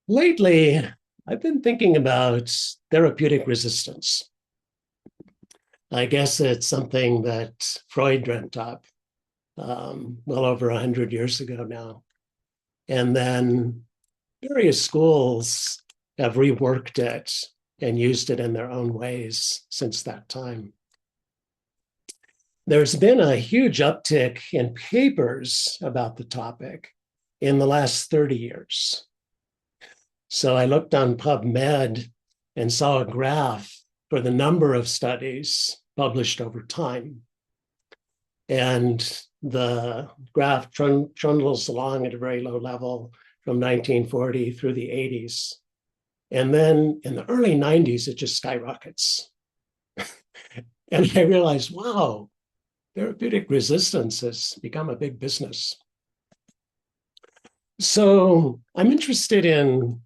Lately, I've been thinking about therapeutic resistance. I guess it's something that Freud dreamt up well over 100 years ago now. And then various schools have reworked it and used it in their own ways since that time. There's been a huge uptick in papers about the topic in the last 30 years. So I looked on PubMed and saw a graph for the number of studies published over time. And the graph trundles along at a very low level from 1940 through the 80s. And then in the early 90s, it just skyrockets. And I realized, wow, therapeutic resistance has become a big business. So I'm interested in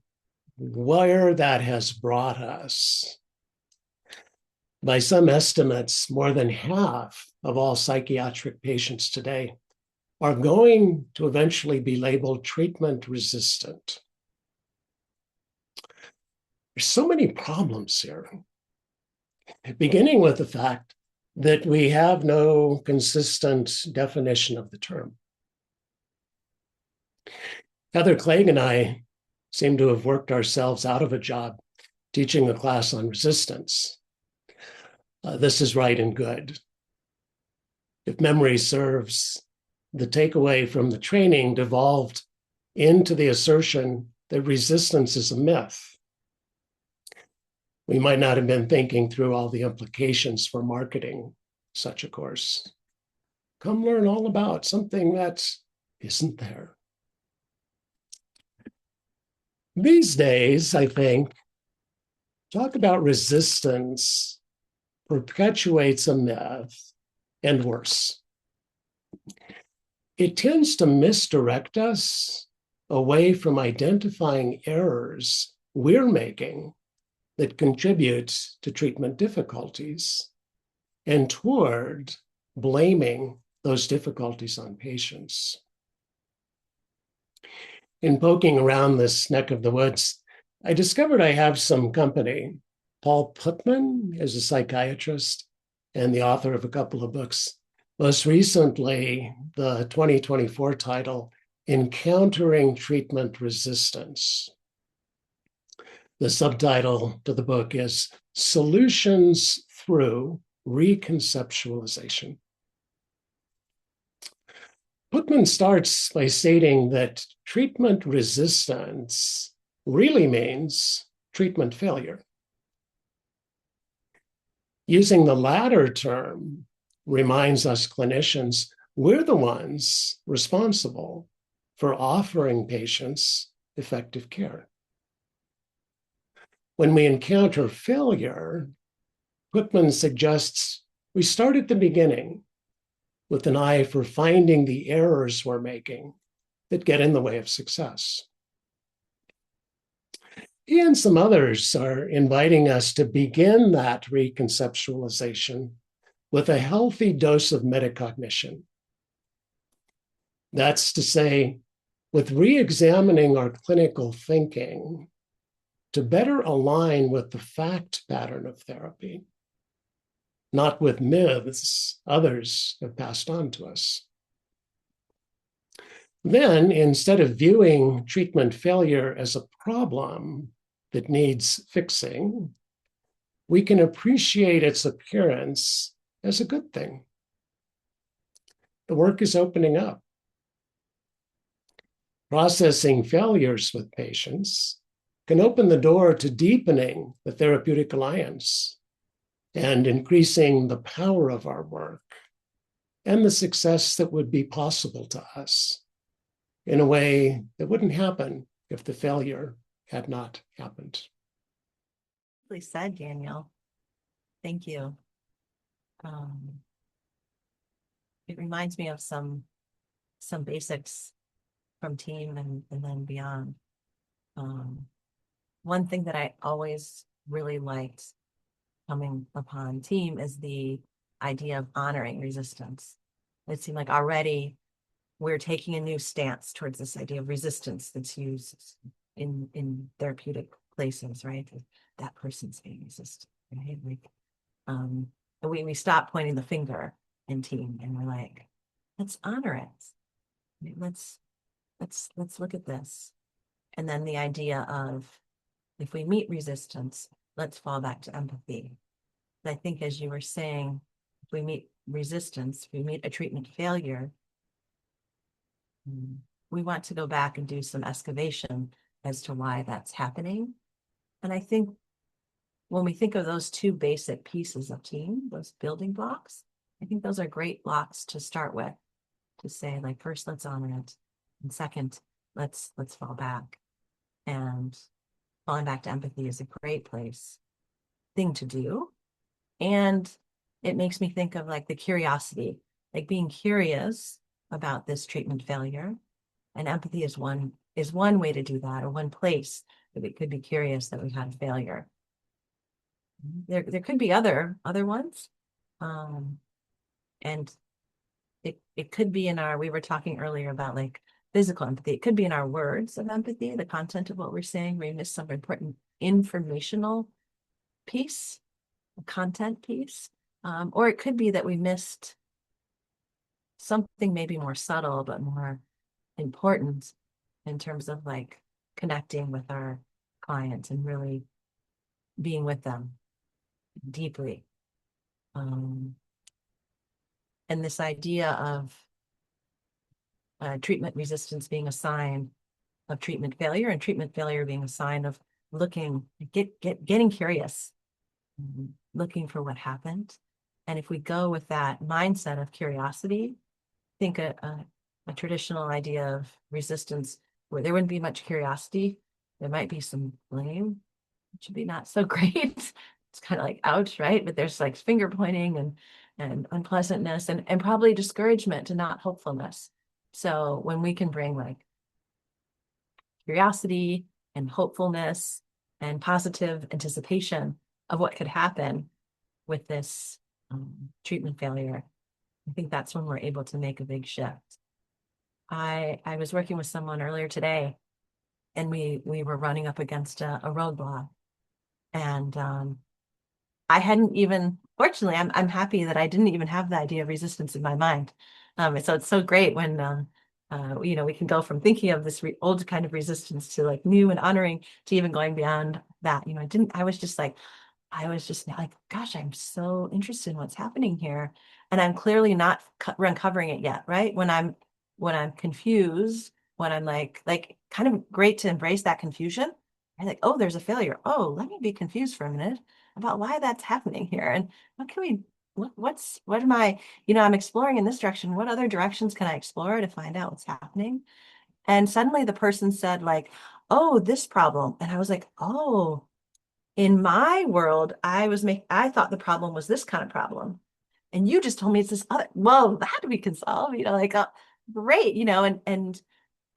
where that has brought us. By some estimates, more than half of all psychiatric patients today are going to eventually be labeled treatment resistant. There's so many problems here, beginning with the fact that we have no consistent definition of the term. Heather Clegg and I seem to have worked ourselves out of a job teaching a class on resistance. This is right and good. If memory serves, the takeaway from the training devolved into the assertion that resistance is a myth. We might not have been thinking through all the implications for marketing such a course. Come learn all about something that isn't there. These days, I think, talk about resistance perpetuates a myth, and worse. It tends to misdirect us away from identifying errors we're making that contribute to treatment difficulties and toward blaming those difficulties on patients. In poking around this neck of the woods, I discovered I have some company. Paul Putman is a psychiatrist and the author of a couple of books. Most recently, the 2024 title, Encountering Treatment Resistance. The subtitle to the book is Solutions Through Reconceptualization. Putman starts by stating that treatment resistance really means treatment failure. Using the latter term reminds us clinicians we're the ones responsible for offering patients effective care. When we encounter failure, Putman suggests we start at the beginning with an eye for finding the errors we're making that get in the way of success. He and some others are inviting us to begin that reconceptualization with a healthy dose of metacognition. That's to say, with re-examining our clinical thinking to better align with the fact pattern of therapy, not with myths others have passed on to us. Then, instead of viewing treatment failure as a problem that needs fixing, we can appreciate its appearance as a good thing. The work is opening up. Processing failures with patients can open the door to deepening the therapeutic alliance and increasing the power of our work and the success that would be possible to us in a way that wouldn't happen if the failure had not happened. Really said, Daniel. Thank you. It reminds me of some basics from team and then beyond. One thing that I always really liked coming upon team is the idea of honoring resistance. It seemed like already we're taking a new stance towards this idea of resistance that's used in therapeutic places, right? That person's being resistant, right? Like, and we stop pointing the finger in team, and we're like, let's honor it. Right? Let's look at this. And then the idea of, if we meet resistance, let's fall back to empathy. I think, as you were saying, if we meet resistance, if we meet a treatment failure, we want to go back and do some excavation as to why that's happening. And I think when we think of those two basic pieces of team, those building blocks, I think those are great blocks to start with, to say, like, first, let's honor it. And second, let's fall back. And falling back to empathy is a great thing to do. And it makes me think of, like, the curiosity, like being curious about this treatment failure. And empathy is one way to do that, or one place that we could be curious that we had a failure. There could be other ones. And it could be in our, we were talking earlier about, like, physical empathy. It could be in our words of empathy, the content of what we're saying. We miss some important informational piece, a content piece. Or it could be that we missed something maybe more subtle, but more important in terms of, like, connecting with our clients and really being with them deeply. And this idea of treatment resistance being a sign of treatment failure, and treatment failure being a sign of getting curious, looking for what happened. And if we go with that mindset of curiosity, think a traditional idea of resistance where there wouldn't be much curiosity, there might be some blame, which would be not so great. It's kind of like, ouch, right? But there's, like, finger pointing and unpleasantness and probably discouragement and not hopefulness. So when we can bring, like, curiosity and hopefulness and positive anticipation of what could happen with this treatment failure, I think that's when we're able to make a big shift. I was working with someone earlier today, and we were running up against a roadblock. And I hadn't even, fortunately, I'm happy that I didn't even have the idea of resistance in my mind. So it's so great when we can go from thinking of this old kind of resistance to, like, new and honoring, to even going beyond that. I was just like, gosh, I'm so interested in what's happening here. And I'm clearly not uncovering it yet, right? When I'm confused, when I'm like kind of great to embrace that confusion. I'm like, oh, there's a failure. Oh, let me be confused for a minute about why that's happening here. And what can we, what am I, I'm exploring in this direction. What other directions can I explore to find out what's happening? And suddenly the person said, like, oh, this problem. And I was like, oh, in my world, I thought the problem was this kind of problem. And you just told me it's this other, well, that we can solve, like, great, and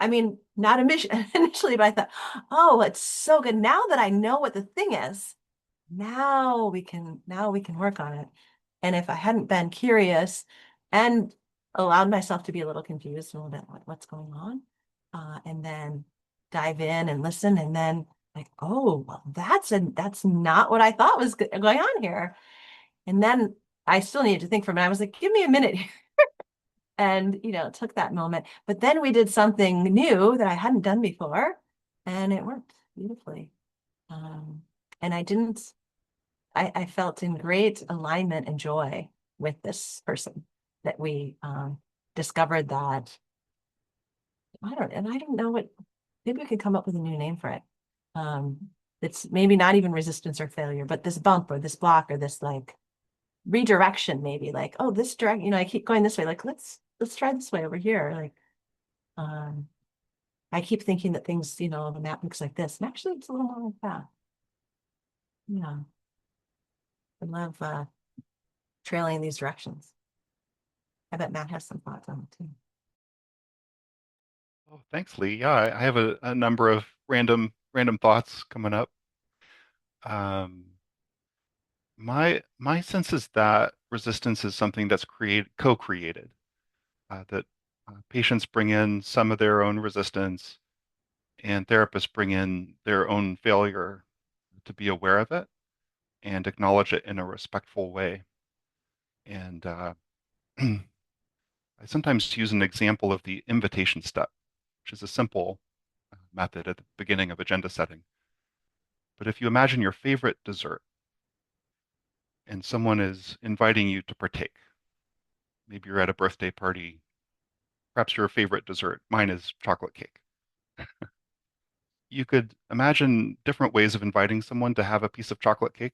I mean, not initially, but I thought, oh, it's so good. Now that I know what the thing is, now we can work on it. And if I hadn't been curious and allowed myself to be a little confused, a little bit, what's going on, and then dive in and listen, and then, like, oh, well, that's not what I thought was going on here. And then I still needed to think for a minute. I was like, give me a minute here. And, took that moment. But then we did something new that I hadn't done before, and it worked beautifully. And I felt in great alignment and joy with this person, that we discovered that, I don't know maybe we could come up with a new name for it. It's maybe not even resistance or failure, but this bump or this block or this, like, redirection, maybe, like, oh, this direct, I keep going this way, like, let's try this way over here. Like, I keep thinking that things, the map looks like this, and actually it's a little more like that. Yeah. I love trailing these directions. I bet Matt has some thoughts on it too. Oh, thanks, Leigh. Yeah, I have a number of random thoughts coming up. My sense is that resistance is something that's co-created, that patients bring in some of their own resistance, and therapists bring in their own failure to be aware of it and acknowledge it in a respectful way. And I sometimes use an example of the invitation step, which is a simple method at the beginning of agenda setting. But if you imagine your favorite dessert and someone is inviting you to partake, maybe you're at a birthday party, perhaps your favorite dessert, mine is chocolate cake. You could imagine different ways of inviting someone to have a piece of chocolate cake.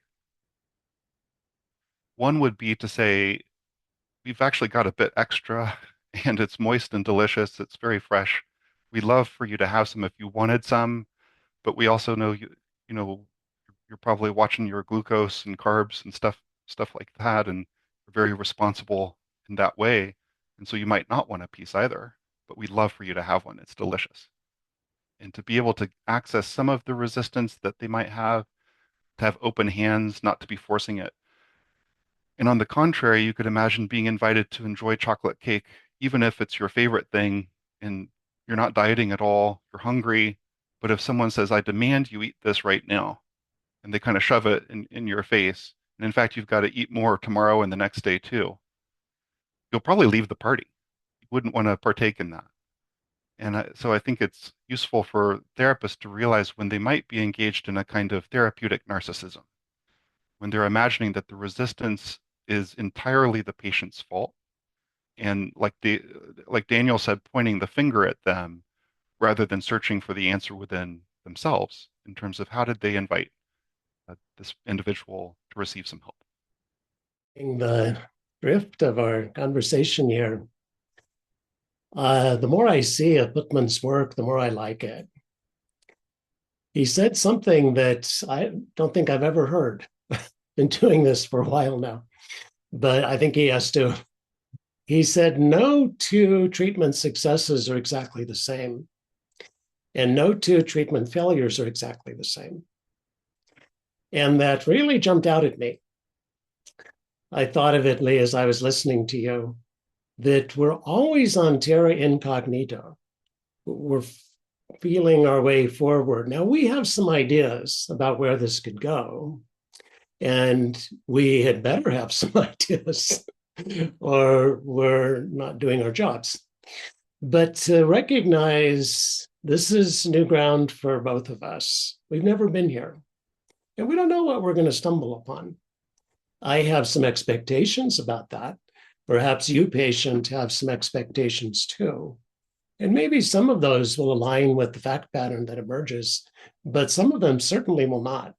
One would be to say, we've actually got a bit extra and it's moist and delicious. It's very fresh. We'd love for you to have some if you wanted some, but we also know you know, you're probably watching your glucose and carbs and stuff like that, and you're very responsible in that way. And so you might not want a piece either, but we'd love for you to have one. It's delicious. And to be able to access some of the resistance that they might have, to have open hands, not to be forcing it. And on the contrary, you could imagine being invited to enjoy chocolate cake, even if it's your favorite thing and you're not dieting at all, you're hungry. But if someone says, I demand you eat this right now, and they kind of shove it in your face, and in fact, you've got to eat more tomorrow and the next day too, you'll probably leave the party. You wouldn't want to partake in that. And so I think it's useful for therapists to realize when they might be engaged in a kind of therapeutic narcissism, when they're imagining that the resistance is entirely the patient's fault. And like Daniel said, pointing the finger at them rather than searching for the answer within themselves in terms of how did they invite this individual to receive some help. In the drift of our conversation here, the more I see of Putman's work, the more I like it. He said something that I don't think I've ever heard. Been doing this for a while now, but I think he has to. He said, no two treatment successes are exactly the same, and no two treatment failures are exactly the same. And that really jumped out at me. I thought of it, Leigh, as I was listening to you, that we're always on terra incognita. We're feeling our way forward. Now, we have some ideas about where this could go, and we had better have some ideas or we're not doing our jobs. But to recognize this is new ground for both of us. We've never been here, and we don't know what we're going to stumble upon. I have some expectations about that. Perhaps you, patient, have some expectations too. And maybe some of those will align with the fact pattern that emerges, but some of them certainly will not.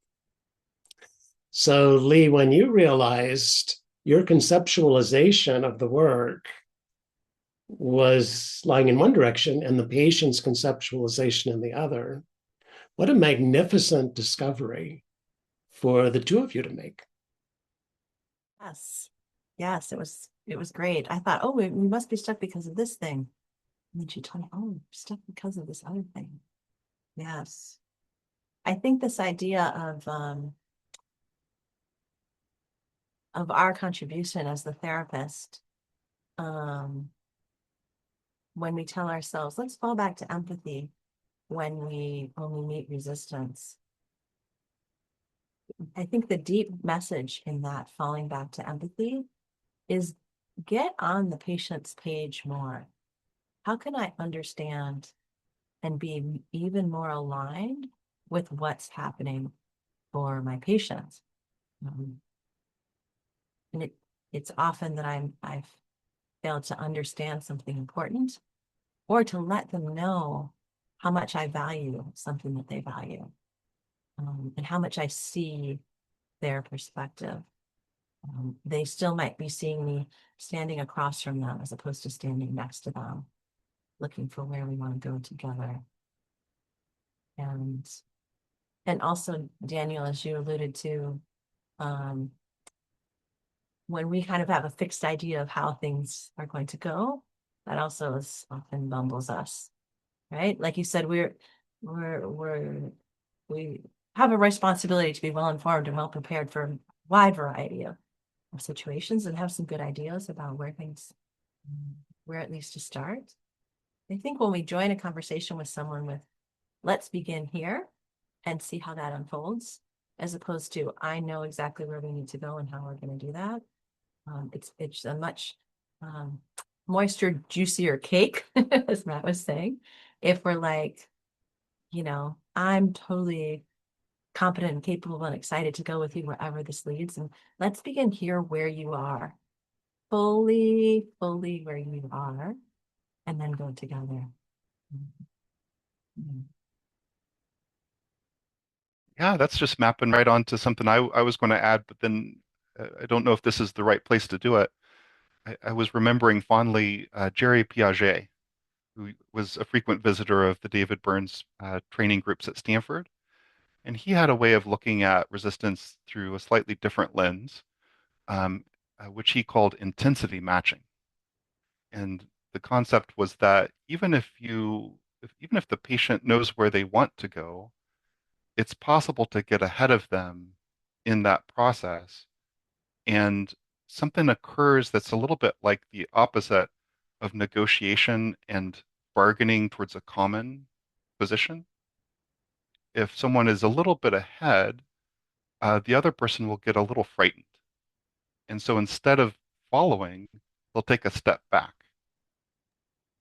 So, Leigh, when you realized your conceptualization of the work was lying in one direction and the patient's conceptualization in the other, what a magnificent discovery for the two of you to make. Yes. Yes, it was great. I thought, oh, we must be stuck because of this thing. And then she told me, oh, stuck because of this other thing. Yes. I think this idea of our contribution as the therapist, when we tell ourselves, let's fall back to empathy when we meet resistance. I think the deep message in that falling back to empathy is get on the patient's page more. How can I understand and be even more aligned with what's happening for my patients? And it's often that I've failed to understand something important or to let them know how much I value something that they value, and how much I see their perspective. They still might be seeing me standing across from them as opposed to standing next to them, looking for where we want to go together. And also, Daniel, as you alluded to, when we kind of have a fixed idea of how things are going to go, that also is often bumbles us, right? Like you said, we have a responsibility to be well informed and well prepared for a wide variety of situations and have some good ideas about where at least to start. I think when we join a conversation with someone let's begin here and see how that unfolds, as opposed to, I know exactly where we need to go and how we're going to do that. It's a much moister, juicier cake, as Matt was saying. If we're like, I'm totally competent and capable and excited to go with you wherever this leads. And let's begin here where you are, fully where you are, and then go together. Yeah, that's just mapping right onto something I was going to add, but then I don't know if this is the right place to do it. I was remembering fondly Jerry Piaget, who was a frequent visitor of the David Burns training groups at Stanford. And he had a way of looking at resistance through a slightly different lens, which he called intensity matching. And the concept was that even if the patient knows where they want to go, it's possible to get ahead of them in that process. And something occurs that's a little bit like the opposite of negotiation and bargaining towards a common position. If someone is a little bit ahead, the other person will get a little frightened. And so instead of following, they'll take a step back.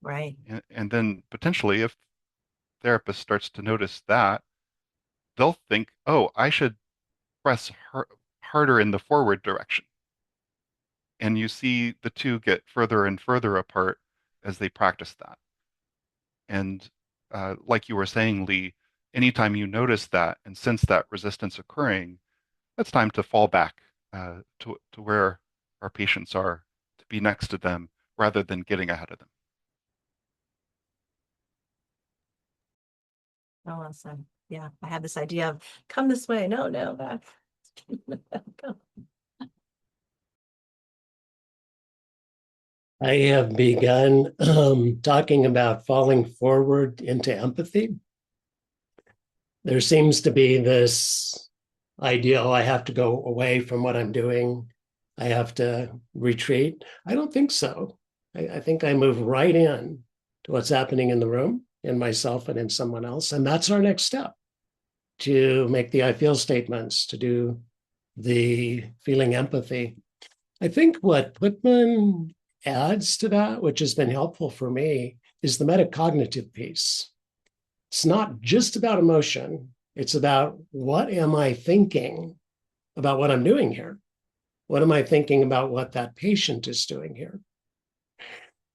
Right. And then potentially, if therapist starts to notice that, they'll think, oh, I should press harder in the forward direction. And you see the two get further and further apart as they practice that. And like you were saying, Leigh, anytime you notice that and sense that resistance occurring, it's time to fall back to where our patients are, to be next to them rather than getting ahead of them. Oh, awesome. Yeah, I have this idea of come this way. No, back. Go. I have begun talking about falling forward into empathy. There seems to be this idea, oh, I have to go away from what I'm doing. I have to retreat. I don't think so. I think I move right in to what's happening in the room, in myself and in someone else. And that's our next step, to make the I feel statements, to do the feeling empathy. I think what Putman adds to that, which has been helpful for me, is the metacognitive piece. It's not just about emotion. It's about what am I thinking about what I'm doing here? What am I thinking about what that patient is doing here?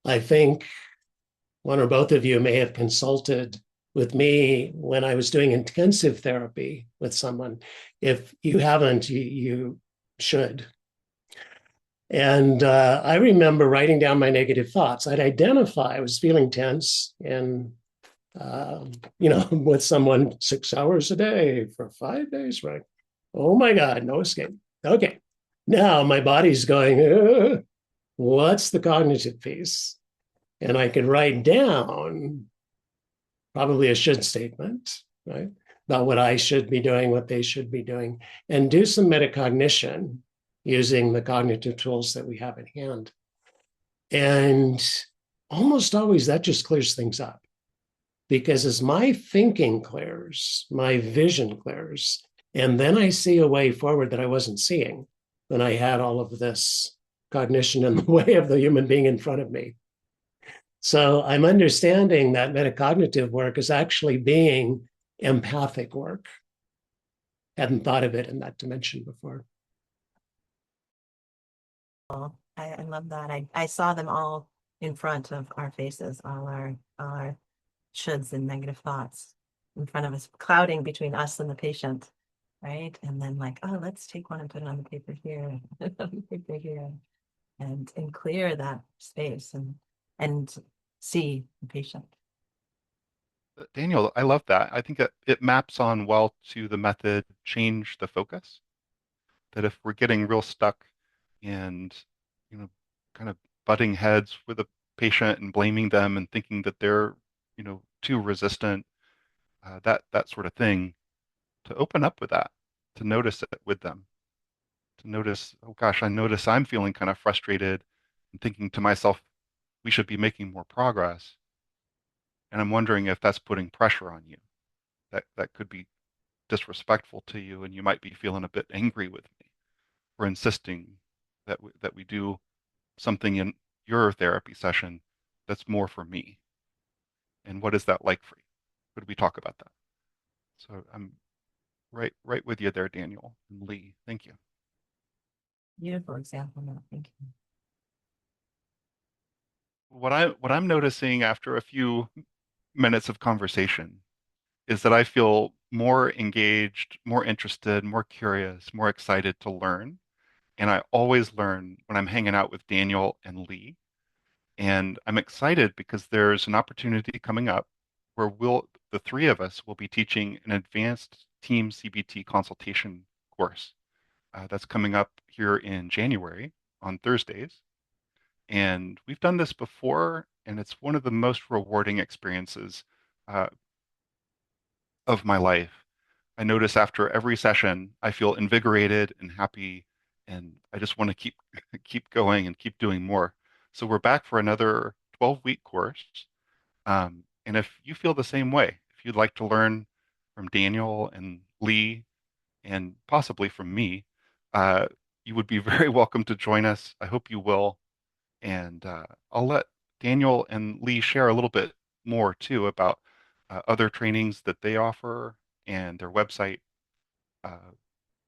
I think one or both of you may have consulted with me when I was doing intensive therapy with someone. If you haven't, you should. And I remember writing down my negative thoughts. I'd identify I was feeling tense and with someone 6 hours a day for 5 days, right? Oh my God, no escape. Okay. Now my body's going, what's the cognitive piece? And I could write down probably a should statement, right? About what I should be doing, what they should be doing, and do some metacognition using the cognitive tools that we have at hand. And almost always that just clears things up. Because as my thinking clears, my vision clears, and then I see a way forward that I wasn't seeing when I had all of this cognition in the way of the human being in front of me. So I'm understanding that metacognitive work is actually being empathic work. Hadn't thought of it in that dimension before. I love that. I saw them all in front of our faces, all our shoulds and negative thoughts in front of us, clouding between us and the patient, right? And then like, oh, let's take one and put it on the paper here, on the paper here, and clear that space and see the patient. Daniel, I love that. I think it maps on well to the method change the focus. That if we're getting real stuck and, kind of butting heads with a patient and blaming them and thinking that they're, too resistant, that sort of thing, to open up with that, to notice it with them, to notice, oh gosh, I notice I'm feeling kind of frustrated and thinking to myself, we should be making more progress. And I'm wondering if that's putting pressure on you. that could be disrespectful to you, and you might be feeling a bit angry with me for insisting that we do something in your therapy session that's more for me. And what is that like for you? Could we talk about that? So I'm right with you there, Daniel and Leigh. Thank you. Beautiful example. No, thank you. What I'm noticing after a few minutes of conversation is that I feel more engaged, more interested, more curious, more excited to learn. And I always learn when I'm hanging out with Daniel and Leigh. And I'm excited because there's an opportunity coming up where the three of us will be teaching an advanced team CBT consultation course that's coming up here in January on Thursdays. And we've done this before, and it's one of the most rewarding experiences uh, of my life. I notice after every session, I feel invigorated and happy, and I just want to keep going and keep doing more. So we're back for another 12-week course. And if you feel the same way, if you'd like to learn from Daniel and Leigh and possibly from me, uh, you would be very welcome to join us. I hope you will. And I'll let Daniel and Leigh share a little bit more too about other trainings that they offer and their website uh,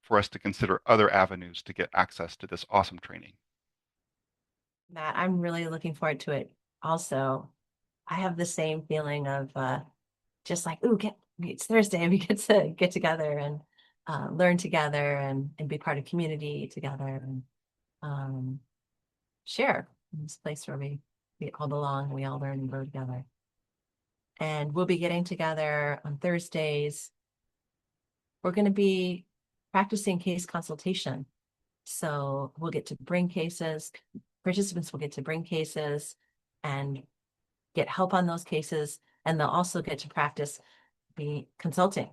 for us to consider other avenues to get access to this awesome training. Matt, I'm really looking forward to it. Also, I have the same feeling of just like, ooh, it's Thursday. We get to get together and learn together and be part of community together and um, share in this place where we all belong, we all learn and grow together. And we'll be getting together on Thursdays. We're going to be practicing case consultation. So we'll get to bring cases, participants will get to bring cases and get help on those cases. And they'll also get to practice be consulting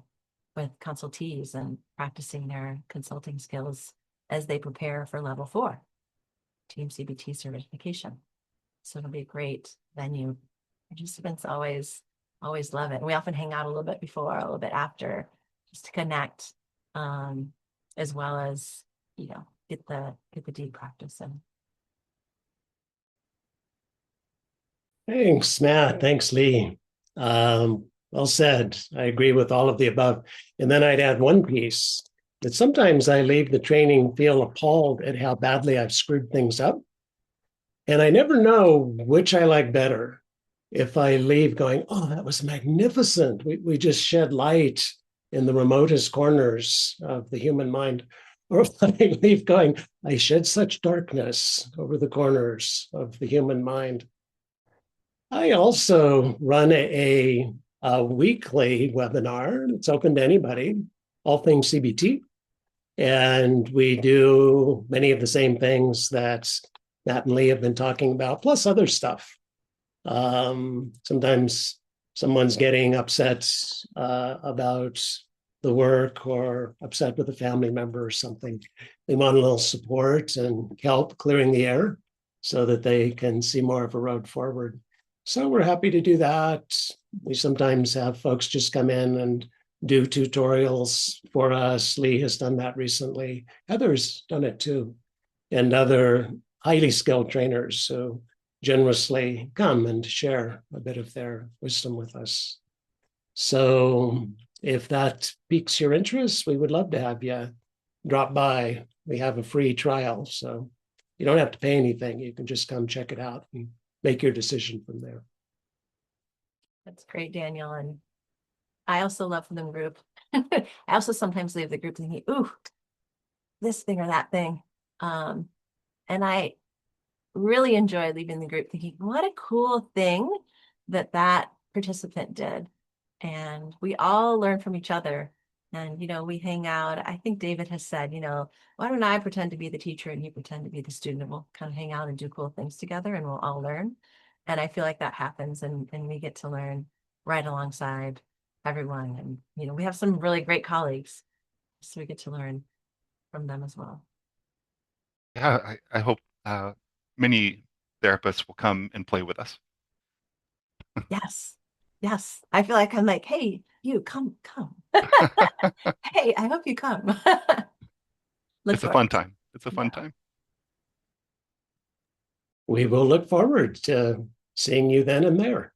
with consultees and practicing their consulting skills as they prepare for level 4, Team CBT certification. So it'll be a great venue. Participants always love it. And we often hang out a little bit before, a little bit after, just to connect, as well as, get the deep practice in. Thanks, Matt. Thanks, Leigh. Well said. I agree with all of the above. And then I'd add one piece that sometimes I leave the training feel appalled at how badly I've screwed things up. And I never know which I like better. If I leave going, oh, that was magnificent. We just shed light in the remotest corners of the human mind. Or if I leave going, I shed such darkness over the corners of the human mind. I also run a weekly webinar. It's open to anybody, all things CBT. And we do many of the same things that Matt and Leigh have been talking about, plus other stuff. Sometimes someone's getting upset about the work or upset with a family member or something. They want a little support and help clearing the air so that they can see more of a road forward. So we're happy to do that. We sometimes have folks just come in and do tutorials for us. Leigh has done that recently. Heather's done it too. And other highly skilled trainers who generously come and share a bit of their wisdom with us. So if that piques your interest, we would love to have you drop by. We have a free trial, so you don't have to pay anything. You can just come check it out and make your decision from there. That's great, Daniel. And I also love the group. I also sometimes leave the group thinking, ooh, this thing or that thing. And I really enjoy leaving the group thinking, what a cool thing that participant did. And we all learn from each other. And, we hang out. I think David has said, why don't I pretend to be the teacher and you pretend to be the student? And we'll kind of hang out and do cool things together and we'll all learn. And I feel like that happens and we get to learn right alongside everyone. And, we have some really great colleagues. So we get to learn from them as well. Yeah, I hope many therapists will come and play with us. Yes. Yes, I feel like I'm like, hey, you come. Hey, I hope you come. Look It's a fun forward to it. time. It's a fun Yeah. time. We will look forward to seeing you then and there.